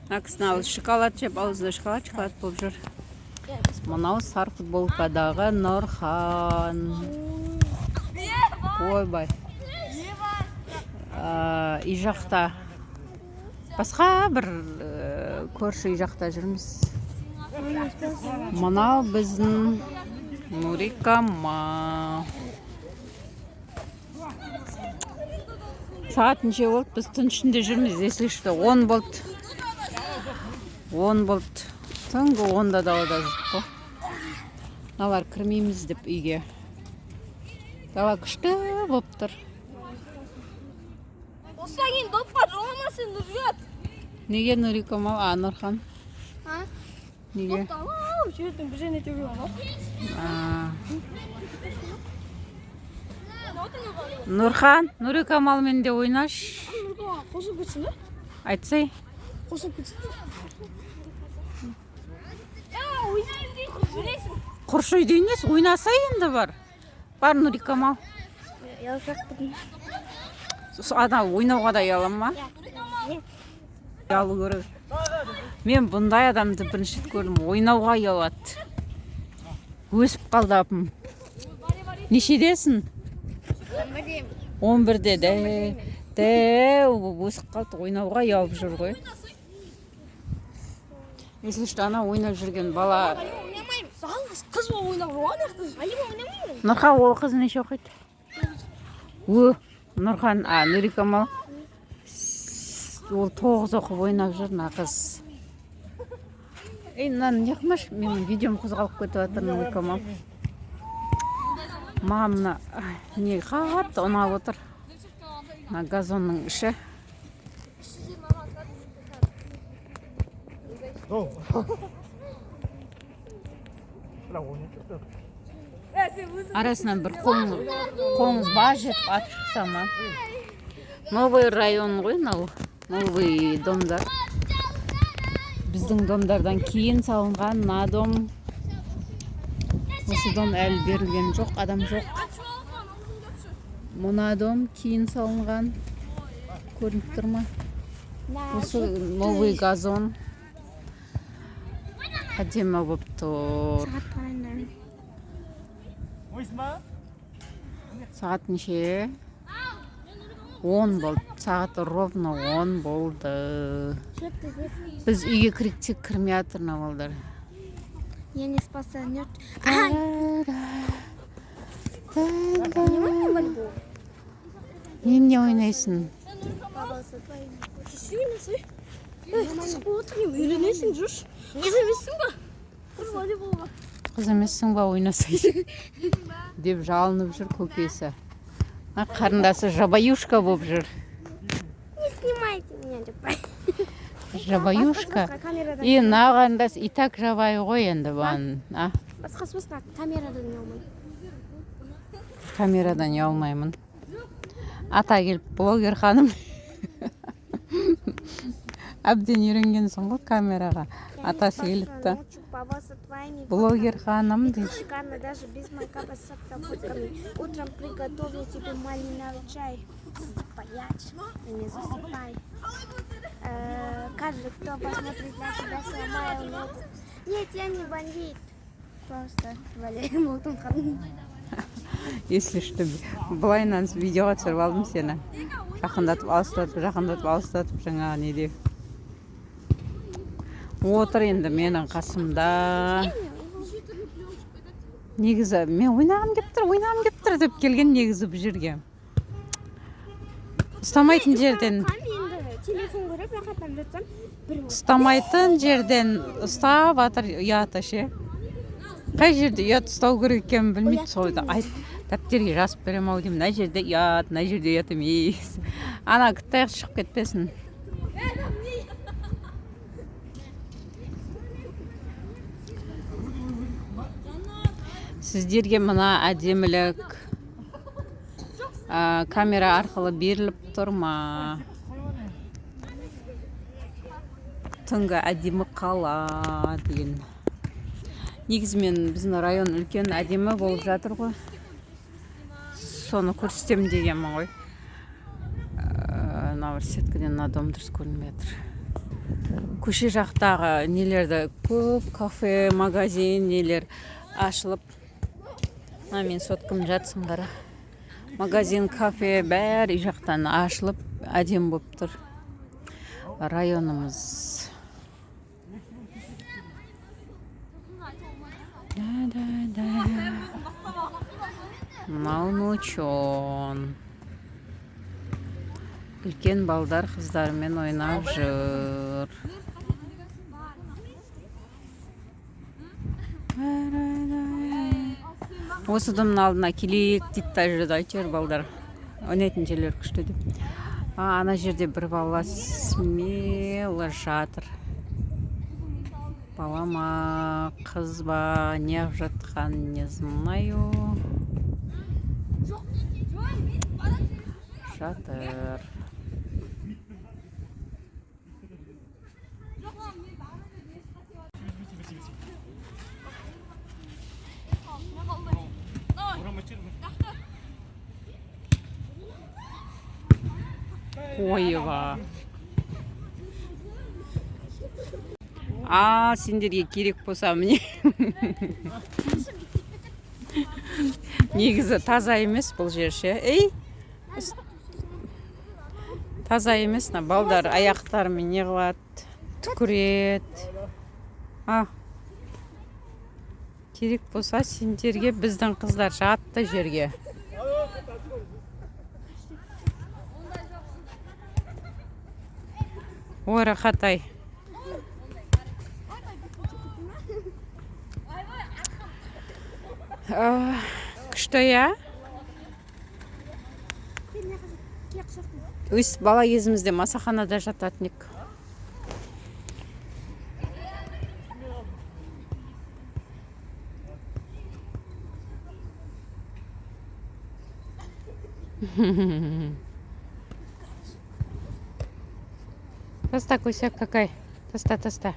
Акснал шоколад жеп, аузында шоколад болып жүр. Мынау сары футболкадағы Нұрхан. Ойбай. Үй жақта. Басқа бір көрші үй жақта жүрміз. Мынау біздің Нұрикама. Сағат неше болды? Біз түн ішінде жүрміз. Если что, 10 болды. 10 болды. Түнгі 10-да далада жүріп. Налар кірмейміз деп үйге. Дала күшті болып тұр. Осыған допқа жоламасын Нұржат. Неге Нұрикамал? Нұрхан. Неге? Допталау, жүретін бір және төге оңып. Нұрхан, Нұрикамалмен де ойнаш. Қосып кетсін бе? Айтсай. Қосып кетсін. Ойнайын дейін жүресің. Құршы үйде емес, ойнаса енді бар. Бар Нұрикамал. Ялшақ бұдың. Ана ойнауға да ұялама. Ұялу көріп. Мен бұндай адамды бірінші көрдім. Ойнауға ұялады. Өсіп қалды апым. Нешедесің? 11-де. Өсіп қалды. Ойнауға ұялып жүр ғой. Если что, ана ойнап жүрген бала. Қыз бол ойнап оған ақтыз. Нұрхан ол қыз неше оқиды? Нұрхан, Нұрикамал. Ол 9 оқып ойнап жүр, қыз. Мынаны не қылмаш? Менің видеом қозғалып кетіп жатыр Нұрикамал. Маған мына не қатты ұнап отыр. Мына газонның іші. Арасынан бір қоңыз бар жетіп атып шықса ма? Новый район ғой, новый домдар. Біздің домдардан кейін салынған мына дом. Осы дом әлі берілген жоқ, адам жоқ. Мына дом кейін салынған. Көрініп тұр ма? Осы новый газон. Әдемі болып тұр. Сағат неше? 10 болды. Сағат ровно 10 болды. Біз үйге кіріктек кірмей атырна балдар. Я не спасаю. Мен не ойнайсың? Үйленесің жүрш. Қыз емессің ба? Қыз емессің ба ойнасай? Деп жалынып жүр көкесі. Қарындасы жабаюшка болып жүр. Не снимайте меня, деп. Жабаюшка. И на қарындас и так жабай ғой енді бұған. Басқа камерадан ұялмай. Камерадан ұялмаймын. Ата келіп блогер ханым. Әбден үйренгенсің ғой камераға. Атасы келіпті. Блогер ханым дейді. Шикарно, даже без макапа с отработками. Утром приготовлю тебе малиновый чай. Поячь и не засыпай. Каждый, кто посмотрит на тебя, сломаю ногу. Нет, я не бандит. Просто валяю молотом ханым. Если что, былайынан видеоға түсіріп алдым сені. Жақындатып алыстатып жаңағы неде. Отыр енді менің қасымда. Негізі, мен ойнағым кеп тұр деп келген негізі бұл жерге. Ұстамайтын жерден. Телефон көріп, рахаттан жатсам. Ұстамайтын жерден ұстап атыр ұяты ше. Қай жерде ұят ұстау керек екенін білмейді сойды. Дәптерге жазып берем ау деймін. Мына жерде ұят, мына жерде ұят емес. Ана кіттаяқ шығып кетпесін. Сіздерге мына әдемілік камера арқылы беріліп тұр ма? Түнгі әдемі қала деген. Негізімен біздің район үлкен әдемі болып жатыр ғой. Соны көрсетем дегенмін ғой. Мына бір сеткіден мына дом дұрыс көрінбей жатыр. көше жақтағы нелерді көп кафе, магазин нелер ашылып. Мен соткым жатсын қара. Магазин, кафе бәрі үй жақтан ашылып, әдем болып тұр. Районымыз. Маунучон. Үлкен балдар қыздармен ойнап жүр. Осы домның алдына келейік дейді жүрді айтыр балдар. Ойнайтын жерлер күшті деп. Ана жерде бір бала смело жатыр. Бала ма, қыз ба, неғып жатқан, не знаю. Жатыр. Ойва. Сендерге керек болса міне. Негізі таза емес бұл жер ше. Таза емес, балдар аяқтарымен не қылады, түкіреді. Керек болса сендерге біздің қыздар жатты жерге. Ой, рахат-ай. Күшті, я? Өз бала кезімізде масаханада жататын ек. Таста, Куся, какай? Таста.